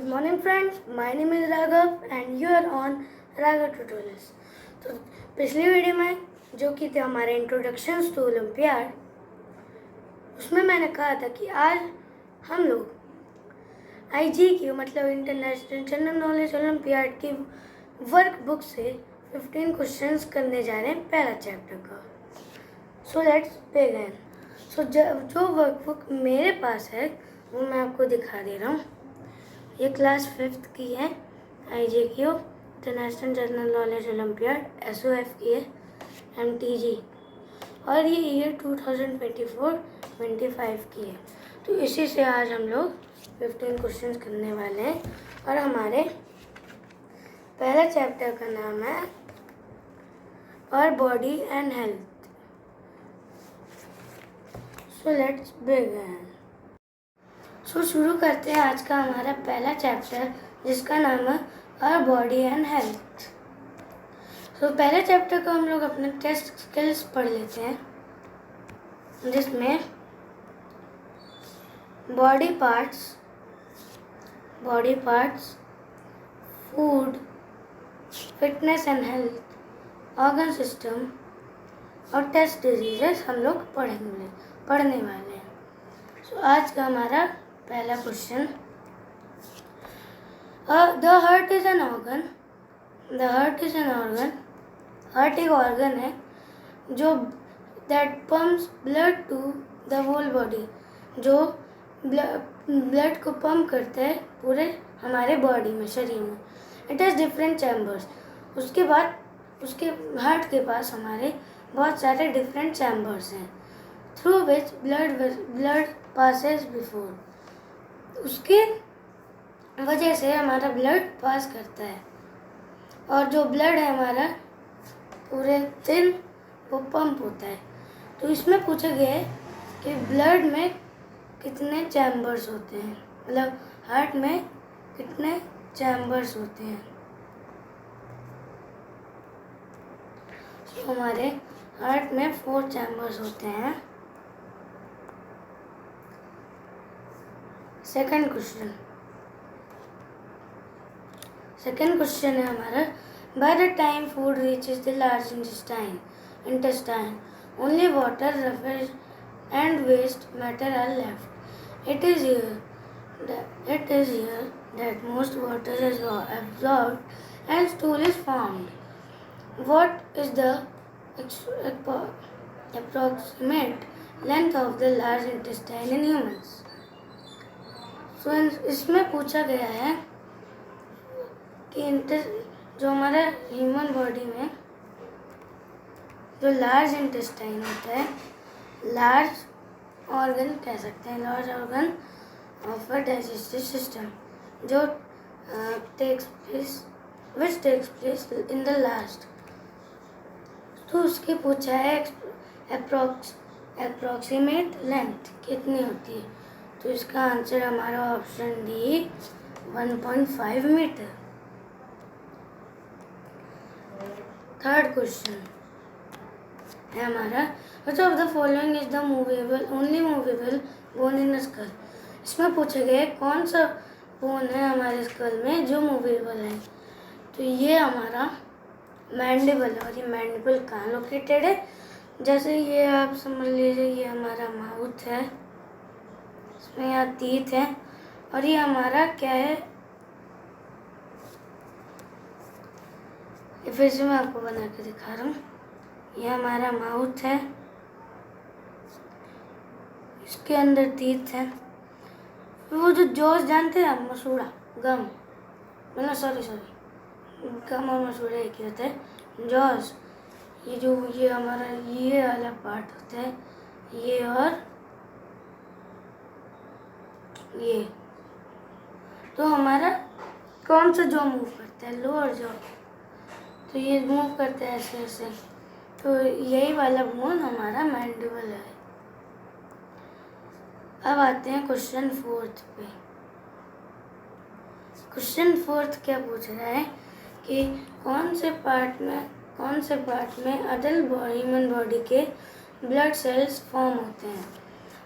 Good morning friends, my name is Raghav and you are on Raghav Tutorials। तो पिछली video में जो कि थे हमारे इंट्रोडक्शंस टू ओलंपियाड, उसमें मैंने कहा था कि आज हम लोग आईजी की मतलब इंटरनेशनल जनरल नॉलेज ओलंपियाड की वर्क बुक से 15 क्वेश्चंस करने जा रहे हैं पहला चैप्टर का। सो लेट्स बिगिन। सो जो वर्क बुक मेरे पास है वो मैं आपको दिखा दे रहा हूँ। ये क्लास 5th की है, IJQ international general knowledge olympiad SOF की है, MTG, और ये ईयर 2024-25 की है। तो इसी से आज हम लोग 15 क्वेश्चंस करने वाले हैं और हमारे पहला चैप्टर का नाम है और body and health. So let's begin. So शुरू करते हैं आज का हमारा पहला चैप्टर जिसका नाम है आवर बॉडी एंड हेल्थ। सो पहले चैप्टर को हम लोग अपने टेस्ट स्किल्स पढ़ लेते हैं, जिसमें body parts, food, fitness and health, organ system और टेस्ट डिजीजेस हम लोग पढ़ने वाले हैं। सो आज का हमारा पहला question, the heart is an organ. Heart एक ऑर्गन है जो that pumps blood to the whole body, जो ब्लड को पंप करता है पूरे हमारे बॉडी में, शरीर में। It has different chambers. उसके बाद उसके हार्ट के पास हमारे बहुत सारे डिफरेंट चैम्बर्स हैं through which blood passes before. उसके वजह से हमारा ब्लड पास करता है और जो ब्लड है हमारा पूरे दिन वो पंप होता है। तो इसमें पूछा गया है कि ब्लड में कितने चैम्बर्स होते हैं, मतलब हार्ट में कितने चैम्बर्स होते हैं। तो हमारे हार्ट में 4 चैम्बर्स होते हैं। सेकंड क्वेश्चन है हमारा, by the time food reaches the large intestine only water, roughage and waste matter are left. It is here that most water is absorbed and stool is formed. What is the approximate length of the large intestine in humans? So इसमें पूछा गया है कि जो हमारा human body में जो large intestine होता है, लार्ज ऑर्गन कह सकते हैं, large organ of a digestive system, जो takes place in the last. तो उसकी पूछा है अप्रोक्सीमेट लेंथ कितनी होती है। तो इसका आंसर हमारा option D 1.5 metre. Third question है हमारा, which of the following is the only movable bone in the skull? इसमें पूछा गया है कौन सा बोन है हमारे स्कल में जो मूवेबल है। तो ये हमारा मैंडिबल है। और ये मैंडिबल कहाँ लोकेटेड है, जैसे ये आप समझ लीजिए ये हमारा माउथ है, इसमें यहाँ टीथ है, और ये हमारा क्या है, फिर से मैं आपको बना के दिखा रहा हूँ। ये हमारा माउथ है, इसके अंदर टीथ है। वो जो जॉस जानते हैं आप, मसूड़ा गम, मतलब सॉरी गम और मसूड़ा एक ही होता है। जॉस ये हमारा ये वाला पार्ट होता है, ये और ये। तो हमारा कौन सा जॉ मूव करता है, लोअर जॉ, तो ये मूव करता है ऐसे। तो यही वाला बोन हमारा मैंडिबल है। अब आते हैं क्वेश्चन 4 पे। क्वेश्चन 4 क्या पूछ रहा है कि कौन से पार्ट में अडल्ट ह्यूमन बॉडी के ब्लड सेल्स फॉर्म होते हैं।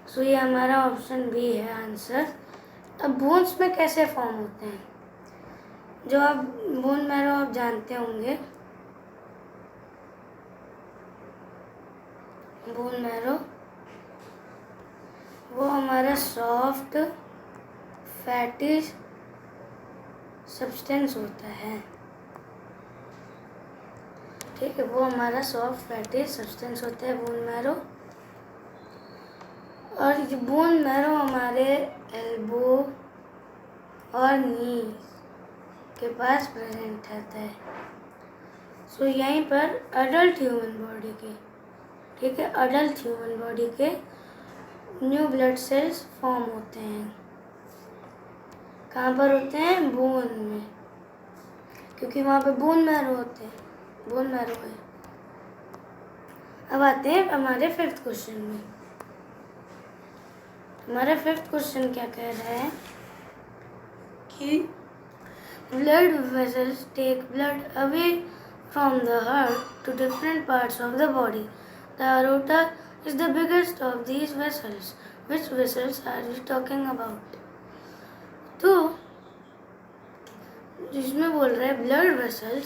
सो ये हमारा ऑप्शन बी है आंसर, अब बोन्स में कैसे फॉर्म होते हैं? जो आप बोन मैरो आप जानते होंगे, बोन मैरो वो हमारा सॉफ्ट फैटी सब्सटेंस होता है, ठीक है, वो हमारा सॉफ्ट फैटी सब्सटेंस होता है बोन मैरो। और ये बोन मैरो हमारे एल्बो और नी के पास प्रेजेंट रहता है। सो यहीं पर अडल्ट ह्यूमन बॉडी के, ठीक है, अडल्ट ह्यूमन बॉडी के न्यू ब्लड सेल्स फॉर्म होते हैं। कहाँ पर होते हैं? बोन में, क्योंकि वहाँ पे बोन मैरो होते हैं, बोन मैरो है। अब आते हैं हमारे 5th क्वेश्चन में। हमारा 5th क्वेश्चन क्या कह रहा है कि blood vessels take blood away from the heart to different parts of the body. The aorta is the biggest of these vessels. Which vessels are we talking about? तो जिसमें बोल रहा है ब्लड वेसल्स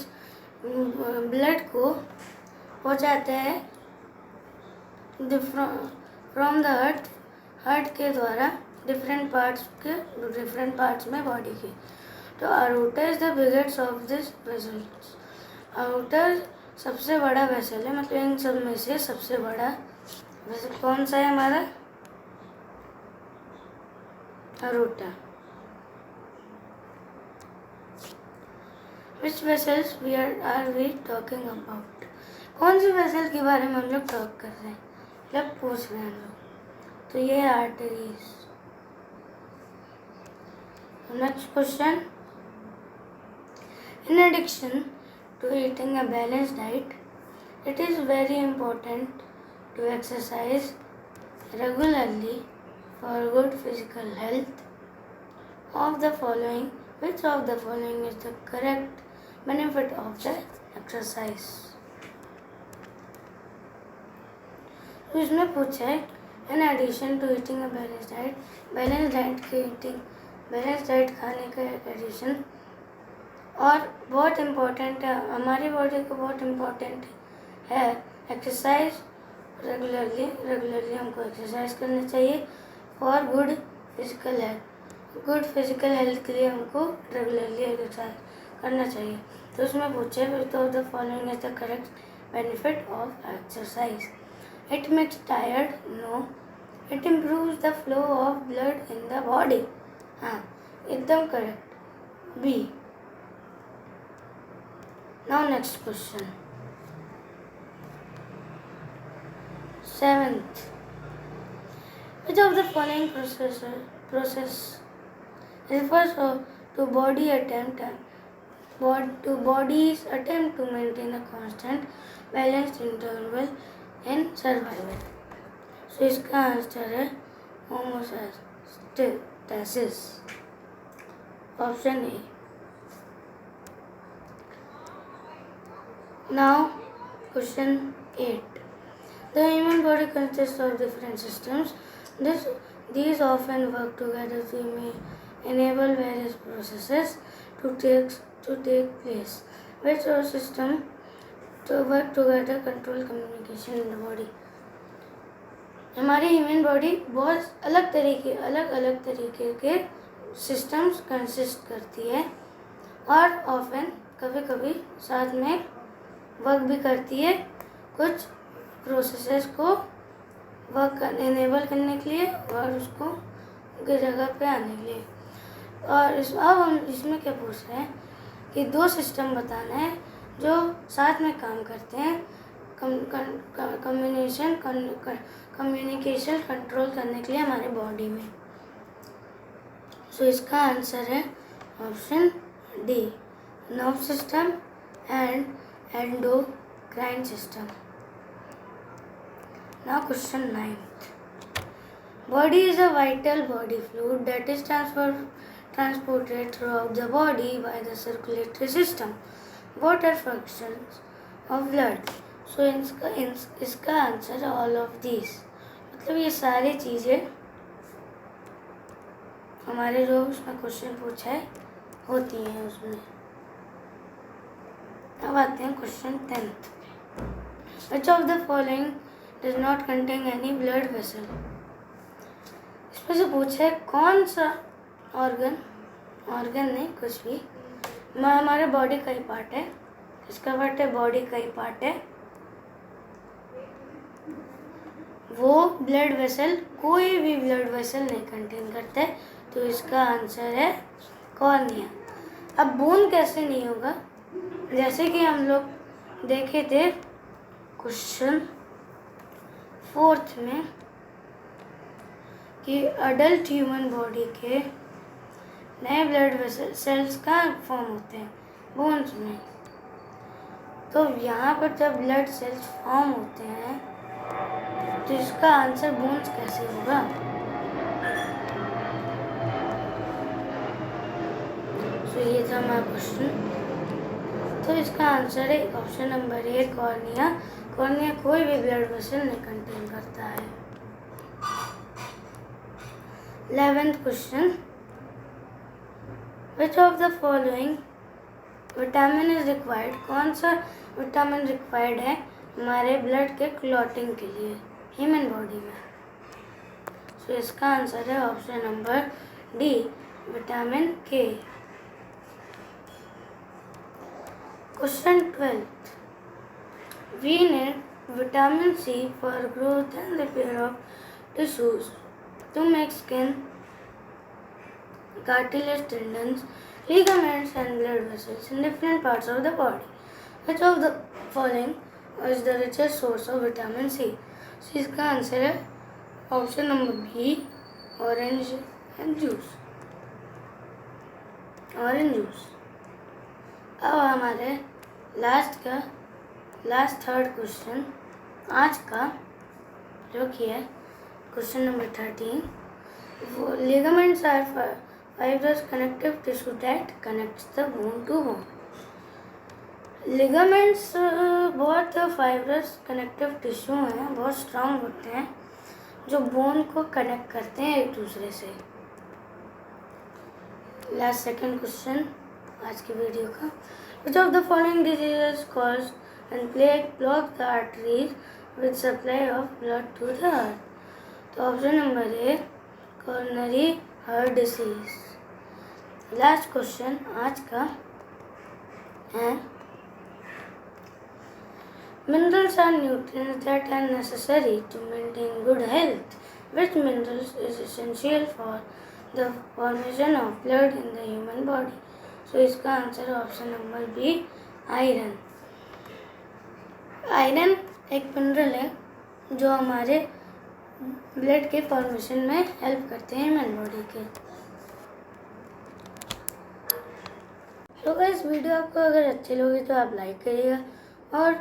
ब्लड को पहुंचाते हैं from the heart के द्वारा डिफरेंट पार्ट्स में बॉडी के। तो aorta is the biggest of this vessels. aorta सबसे बड़ा वेसल है, मतलब इन सब में से सबसे बड़ा वेसल कौन सा है हमारा? aorta. Which vessels are we talking about? कौन सी वेसल के बारे में हम लोग टॉक कर रहे हैं, मतलब पूछ रहे हैं हम लोग? तो ये arteries. Next question, in addition to eating a balanced diet, it is very important to exercise regularly for good physical health. Which of the following is the correct benefit of the exercise? तो इसमें पूछा है in addition to eating a balanced diet, balance diet खाने का एक addition, और बहुत important है हमारी बॉडी को, बहुत इम्पोर्टेंट है एक्सरसाइज रेगुलरली हमको एक्सरसाइज करना चाहिए फॉर गुड फिजिकल हेल्थ के लिए हमको रेगुलरली एक्सरसाइज करना चाहिए। तो उसमें पूछे which of the following is the correct benefit of exercise? It makes tired, no. It improves the flow of blood in the body, हाँ एकदम correct, B. Now next question, 7th. Which of the following process refers to body's attempt to maintain a constant balanced interval in survival? So इसका answer है homeostasis, option A. Now, question 8. The human body consists of different systems. These often work together to enable various processes to take place. Which system to work together control communication in the body? हमारी human body बहुत अलग तरीके के systems consist करती है और often कभी साथ में वर्क भी करती है कुछ प्रोसेसेस को एनेबल करने के लिए और उसको उनकी जगह पे आने के लिए। और अब हम इसमें क्या पूछ रहे हैं कि 2 सिस्टम बताना है जो साथ में काम करते हैं कम्युनिकेशन कंट्रोल करने के लिए हमारे बॉडी में। सो इसका आंसर है option D, nerve system and endocrine system. Now question 9th. Body is a vital body fluid that is transported throughout the body by the circulatory system. What are functions of blood? So इसका answer है all of these, मतलब ये सारी चीज़ें हमारे जो उसमें question पूछा है होती हैं उसमें। अब आते हैं question 10th। Which of the following does not contain any blood vessel? इसमें से पूछा है कौन सा ऑर्गन नहीं कुछ भी हमारे बॉडी का ही पार्ट है। किसका पार्ट है? बॉडी का ही पार्ट है। वो ब्लड वेसल कोई भी ब्लड वेसल नहीं कंटेन करते, तो इसका आंसर है कॉर्निया। अब बोन कैसे नहीं होगा? जैसे कि हम लोग देखे थे क्वेश्चन 4th में कि अडल्ट ह्यूमन बॉडी के नए ब्लड वेसल सेल्स कहाँ फॉर्म होते हैं? बोन्स में। तो यहाँ पर जब ब्लड सेल्स फॉर्म होते हैं तो इसका आंसर बोन्स कैसे होगा? तो ये था हमारा क्वेश्चन। तो इसका आंसर है option number A cornea. Cornea कोई भी ब्लड वेसल नहीं कंटेन करता है। 11th question. Which of the following vitamin is required? कौन सा विटामिन रिक्वायर्ड है हमारे ब्लड के क्लॉटिंग के लिए ह्यूमन बॉडी में? तो इसका आंसर है ऑप्शन नंबर डी विटामिन के। Question 12th। We need vitamin C for growth and repair of tissues to make skin, cartilage, tendons, ligaments and blood vessels in different parts of the body. Which of the following is the richest source of vitamin C? So इसका answer है option number B orange juice. अब हमारे last third question आज का जो कि है question number 13। वो ligaments are fibrous connective tissue that connects the bone to bone. Ligaments बहुत फाइब्रस कनेक्टिव टिश्यू हैं, बहुत स्ट्रांग होते हैं जो बोन को कनेक्ट करते हैं एक दूसरे से। लास्ट सेकंड क्वेश्चन आज की वीडियो का। Which of the following diseases cause and block the arteries with supply of blood to the heart? तो option number A coronary heart disease। Last question आज का है minerals are nutrients that are necessary to maintain good health. Which minerals is essential for the formation of blood in the human body? So इसका answer option number B iron. Iron एक mineral है जो हमारे blood के formation में help करते हैं human body के। तो गाइस वीडियो आपको अगर अच्छी लगी तो आप लाइक करिएगा, और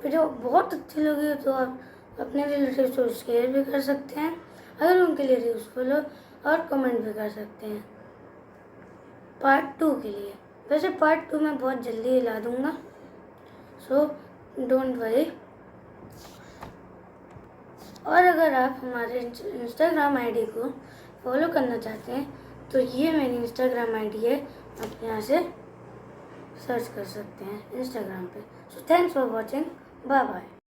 वीडियो बहुत अच्छी लगी तो आप अपने रिलेटिव्स को शेयर भी कर सकते हैं अगर उनके लिए यूज़फुल हो, और कमेंट भी कर सकते हैं पार्ट 2 के लिए। वैसे पार्ट 2 मैं बहुत जल्दी ला दूँगा, सो डोंट वरी। और अगर आप हमारे इंस्टाग्राम आईडी को फॉलो करना चाहते हैं तो ये मेरी इंस्टाग्राम आईडी है, आप यहाँ से सर्च कर सकते हैं इंस्टाग्राम पे। So thanks for watching, bye bye.